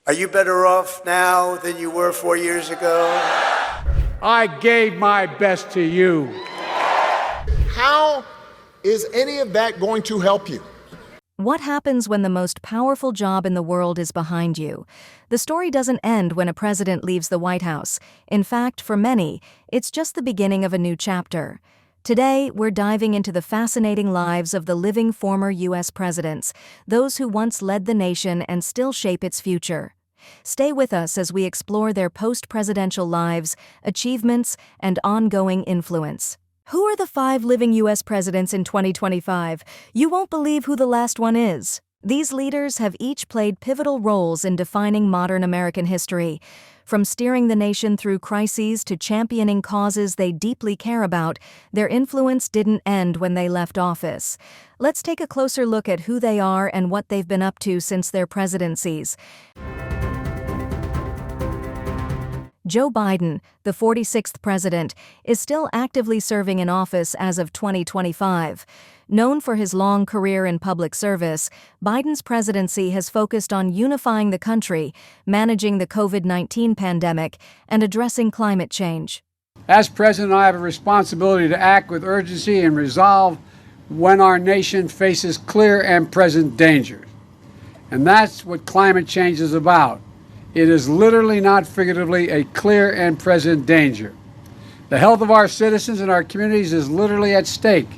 Are you better off now than you were 4 years ago? I gave my best to you. How is any of that going to help you? What happens when the most powerful job in the world is behind you? The story doesn't end when a president leaves the White House. In fact, for many, it's just the beginning of a new chapter. Today, we're diving into the fascinating lives of the living former U.S. presidents, those who once led the nation and still shape its future. Stay with us as we explore their post-presidential lives, achievements, and ongoing influence. Who are the 5 living U.S. presidents in 2025? You won't believe who the last one is. These leaders have each played pivotal roles in defining modern American history. From steering the nation through crises to championing causes they deeply care about, their influence didn't end when they left office. Let's take a closer look at who they are and what they've been up to since their presidencies. Joe Biden, the 46th president, is still actively serving in office as of 2025. Known for his long career in public service, Biden's presidency has focused on unifying the country, managing the COVID-19 pandemic, and addressing climate change. As president, I have a responsibility to act with urgency and resolve when our nation faces clear and present dangers. And that's what climate change is about. It is literally, not figuratively, a clear and present danger. The health of our citizens and our communities is literally at stake.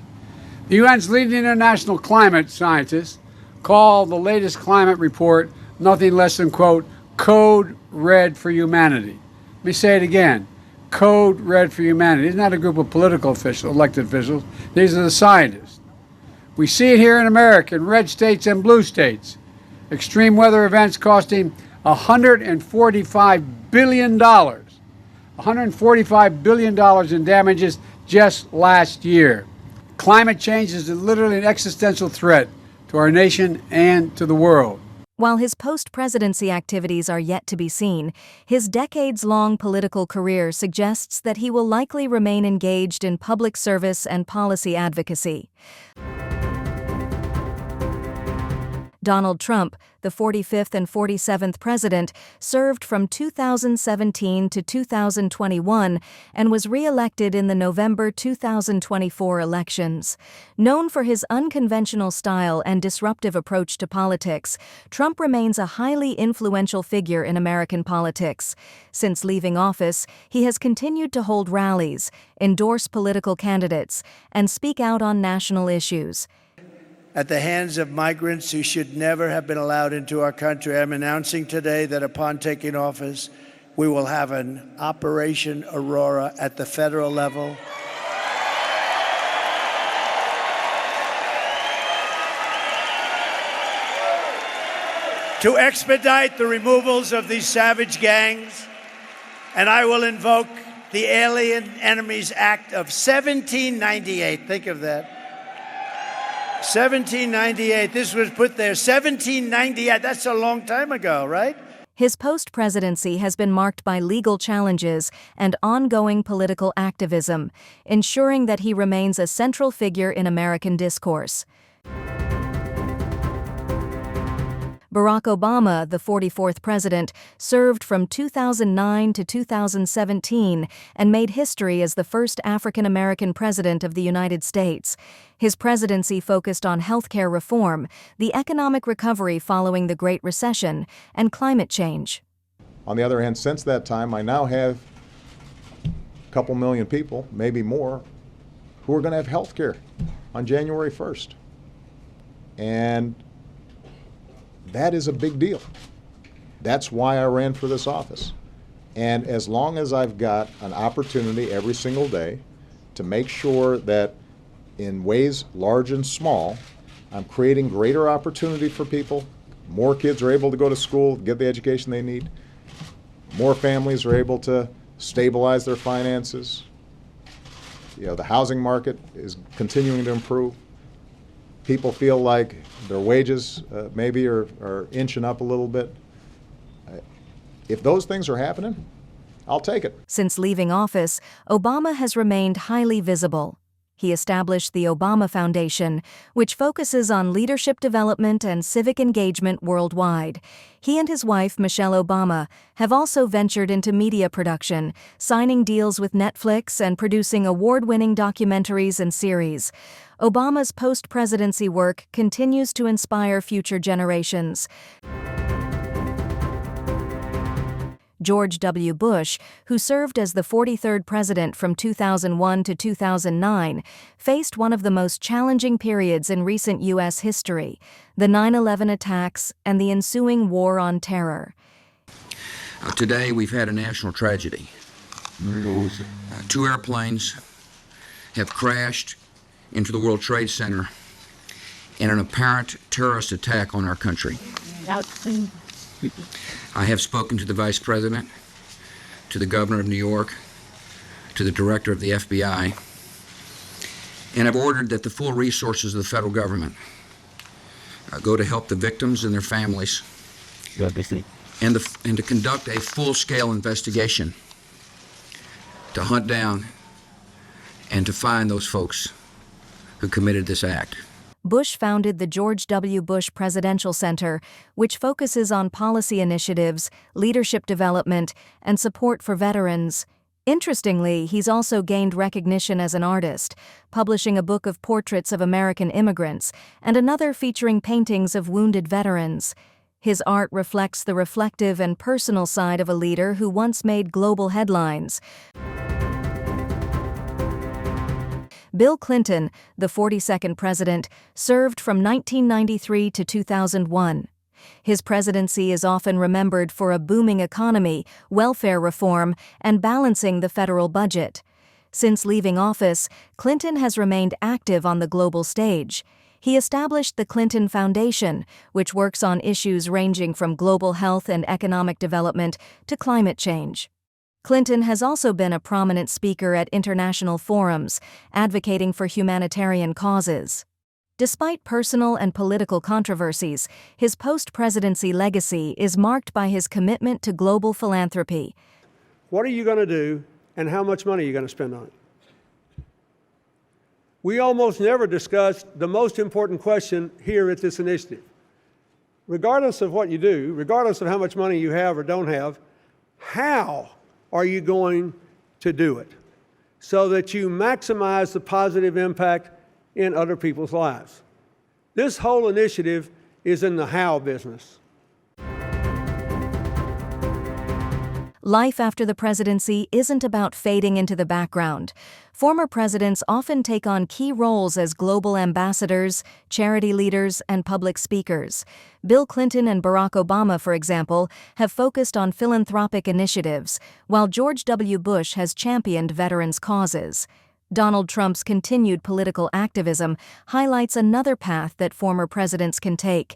The UN's leading international climate scientists call the latest climate report nothing less than, quote, code red for humanity. Let me say it again, code red for humanity. It's not a group of political officials, elected officials. These are the scientists. We see it here in America, in red states and blue states. Extreme weather events costing $145 billion. $145 billion in damages just last year. Climate change is literally an existential threat to our nation and to the world. While his post-presidency activities are yet to be seen, his decades-long political career suggests that he will likely remain engaged in public service and policy advocacy. Donald Trump, the 45th and 47th president, served from 2017 to 2021 and was re-elected in the November 2024 elections. Known for his unconventional style and disruptive approach to politics, Trump remains a highly influential figure in American politics. Since leaving office, he has continued to hold rallies, endorse political candidates, and speak out on national issues. At the hands of migrants who should never have been allowed into our country, I'm announcing today that upon taking office, we will have an Operation Aurora at the federal level. To expedite the removals of these savage gangs, and I will invoke the Alien Enemies Act of 1798. Think of that. 1798, this was put there, 1798, that's a long time ago, right? His post-presidency has been marked by legal challenges and ongoing political activism, ensuring that he remains a central figure in American discourse. Barack Obama, the 44th president, served from 2009 to 2017 and made history as the first African-American president of the United States. His presidency focused on healthcare reform, the economic recovery following the Great Recession, and climate change. On the other hand, since that time, I now have a couple million people, maybe more, who are going to have health care on January 1st. And that is a big deal. That's why I ran for this office. And as long as I've got an opportunity every single day to make sure that in ways large and small, I'm creating greater opportunity for people, more kids are able to go to school, get the education they need, more families are able to stabilize their finances. You know, the housing market is continuing to improve. People feel like their wages maybe are inching up a little bit. If those things are happening, I'll take it. Since leaving office, Obama has remained highly visible. He established the Obama Foundation, which focuses on leadership development and civic engagement worldwide. He and his wife, Michelle Obama, have also ventured into media production, signing deals with Netflix and producing award-winning documentaries and series. Obama's post-presidency work continues to inspire future generations. George W. Bush, who served as the 43rd president from 2001 to 2009, faced one of the most challenging periods in recent U.S. history, the 9/11 attacks and the ensuing war on terror. Today, we've had a national tragedy. Two airplanes have crashed into the World Trade Center in an apparent terrorist attack on our country. I have spoken to the Vice President, to the Governor of New York, to the Director of the FBI, and have ordered that the full resources of the federal government go to help the victims and their families, and to conduct a full-scale investigation to hunt down and to find those folks who committed this act. Bush founded the George W. Bush Presidential Center, which focuses on policy initiatives, leadership development, and support for veterans. Interestingly, he's also gained recognition as an artist, publishing a book of portraits of American immigrants and another featuring paintings of wounded veterans. His art reflects the reflective and personal side of a leader who once made global headlines. Bill Clinton, the 42nd president, served from 1993 to 2001. His presidency is often remembered for a booming economy, welfare reform, and balancing the federal budget. Since leaving office, Clinton has remained active on the global stage. He established the Clinton Foundation, which works on issues ranging from global health and economic development to climate change. Clinton has also been a prominent speaker at international forums, advocating for humanitarian causes. Despite personal and political controversies, his post-presidency legacy is marked by his commitment to global philanthropy. What are you going to do, and how much money are you going to spend on it? We almost never discuss the most important question here at this initiative. Regardless of what you do, regardless of how much money you have or don't have, how are you going to do it so that you maximize the positive impact in other people's lives? This whole initiative is in the how business. Life after the presidency isn't about fading into the background. Former presidents often take on key roles as global ambassadors, charity leaders, and public speakers. Bill Clinton and Barack Obama, for example, have focused on philanthropic initiatives, while George W. Bush has championed veterans' causes. Donald Trump's continued political activism highlights another path that former presidents can take.